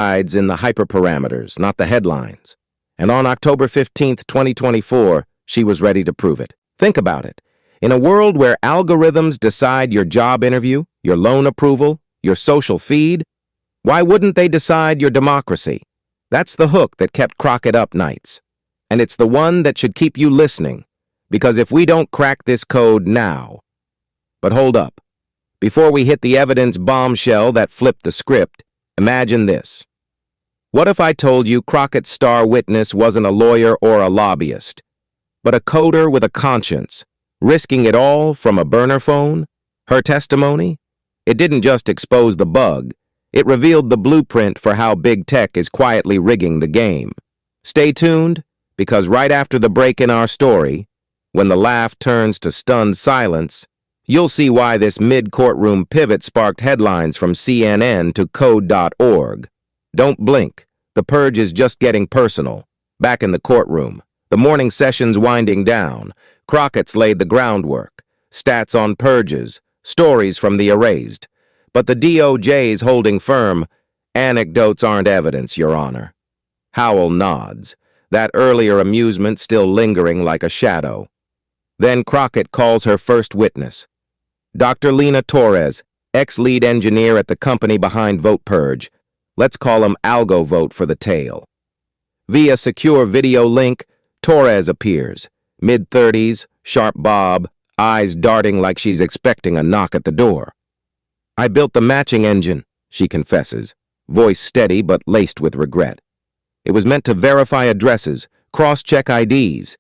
hides in the hyperparameters, not the headlines. And on October 15th, 2024, she was ready to prove it. Think about it. In a world where algorithms decide your job interview, your loan approval, your social feed, why wouldn't they decide your democracy? That's the hook that kept Crockett up nights. And it's the one that should keep you listening, because if we don't crack this code now... But hold up. Before we hit the evidence bombshell that flipped the script, imagine this. What if I told you Crockett's star witness wasn't a lawyer or a lobbyist, but a coder with a conscience, risking it all from a burner phone? Her testimony? It didn't just expose the bug. It revealed the blueprint for how big tech is quietly rigging the game. Stay tuned, because right after the break in our story, when the laugh turns to stunned silence, you'll see why this mid-courtroom pivot sparked headlines from CNN to Code.org. Don't blink. The Purge is just getting personal. Back in the courtroom, the morning session's winding down. Crockett's laid the groundwork. Stats on purges, stories from the erased. But the DOJ's holding firm. Anecdotes aren't evidence, Your Honor. Howell nods, that earlier amusement still lingering like a shadow. Then Crockett calls her first witness. Dr. Lena Torres, ex-lead engineer at the company behind Vote Purge. Let's call him Algo Vote for the tale. Via secure video link, Torres appears. Mid-30s, sharp bob, eyes darting like she's expecting a knock at the door. I built the matching engine, she confesses, voice steady but laced with regret. It was meant to verify addresses, cross-check IDs.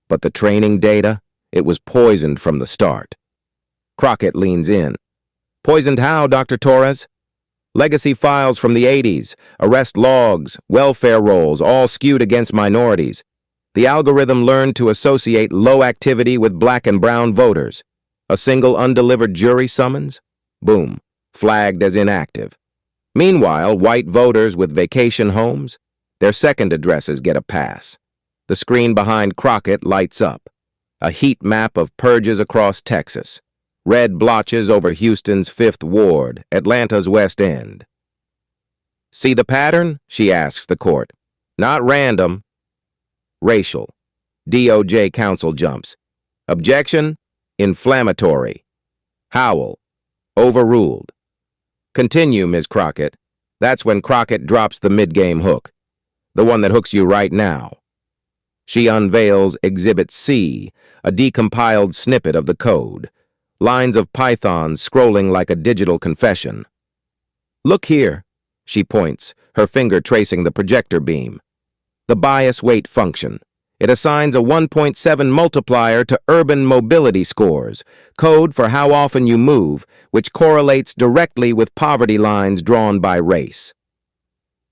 But the training data, it was poisoned from the start. Crockett leans in. Poisoned how, Dr. Torres? Legacy files from the 80s, arrest logs, welfare rolls, all skewed against minorities. The algorithm learned to associate low activity with black and brown voters. A single undelivered jury summons? Boom, flagged as inactive. Meanwhile, white voters with vacation homes, their second addresses get a pass. The screen behind Crockett lights up. A heat map of purges across Texas. Red blotches over Houston's 5th Ward, Atlanta's West End. See the pattern? She asks the court. Not random. Racial. DOJ counsel jumps. Objection? Inflammatory. Howell. Overruled. Continue, Ms. Crockett. That's when Crockett drops the mid-game hook. The one that hooks you right now. She unveils Exhibit C, a decompiled snippet of the code. Lines of Python scrolling like a digital confession. Look here, she points, her finger tracing the projector beam. The bias weight function. It assigns a 1.7 multiplier to urban mobility scores, code for how often you move, which correlates directly with poverty lines drawn by race.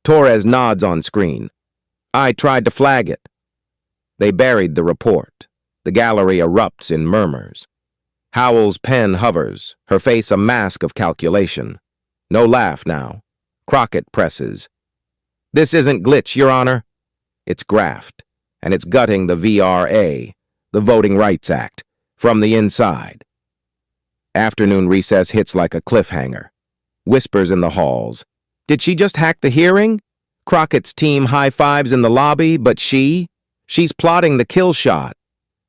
Torres nods on screen. I tried to flag it. They buried the report. The gallery erupts in murmurs. Howell's pen hovers, her face a mask of calculation. No laugh now. Crockett presses. This isn't glitch, Your Honor. It's graft, and it's gutting the VRA, the Voting Rights Act, from the inside. Afternoon recess hits like a cliffhanger. Whispers in the halls. Did she just hack the hearing? Crockett's team high-fives in the lobby, but she's plotting the kill shot.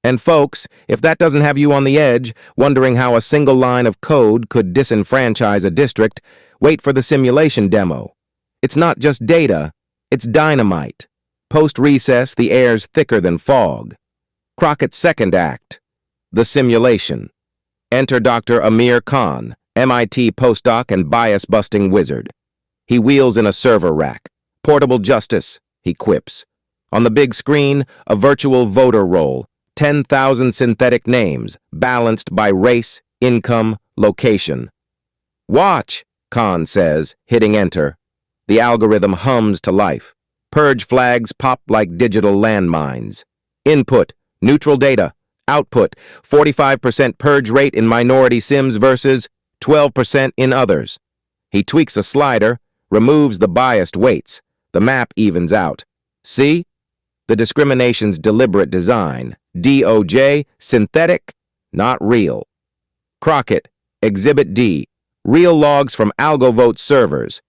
And folks, if that doesn't have you on the edge, wondering how a single line of code could disenfranchise a district, wait for the simulation demo. It's not just data, it's dynamite. Post-recess, the air's thicker than fog. Crockett's second act, the simulation. Enter Dr. Amir Khan, MIT postdoc and bias-busting wizard. He wheels in a server rack. Portable justice, he quips. On the big screen, a virtual voter roll. 10,000 synthetic names, balanced by race, income, location. Watch, Khan says, hitting enter. The algorithm hums to life. Purge flags pop like digital landmines. Input, neutral data. Output, 45% purge rate in minority Sims versus 12% in others. He tweaks a slider, removes the biased weights. The map evens out. See? The discrimination's deliberate design. DOJ, synthetic, not real. Crockett, Exhibit D, real logs from AlgoVote servers.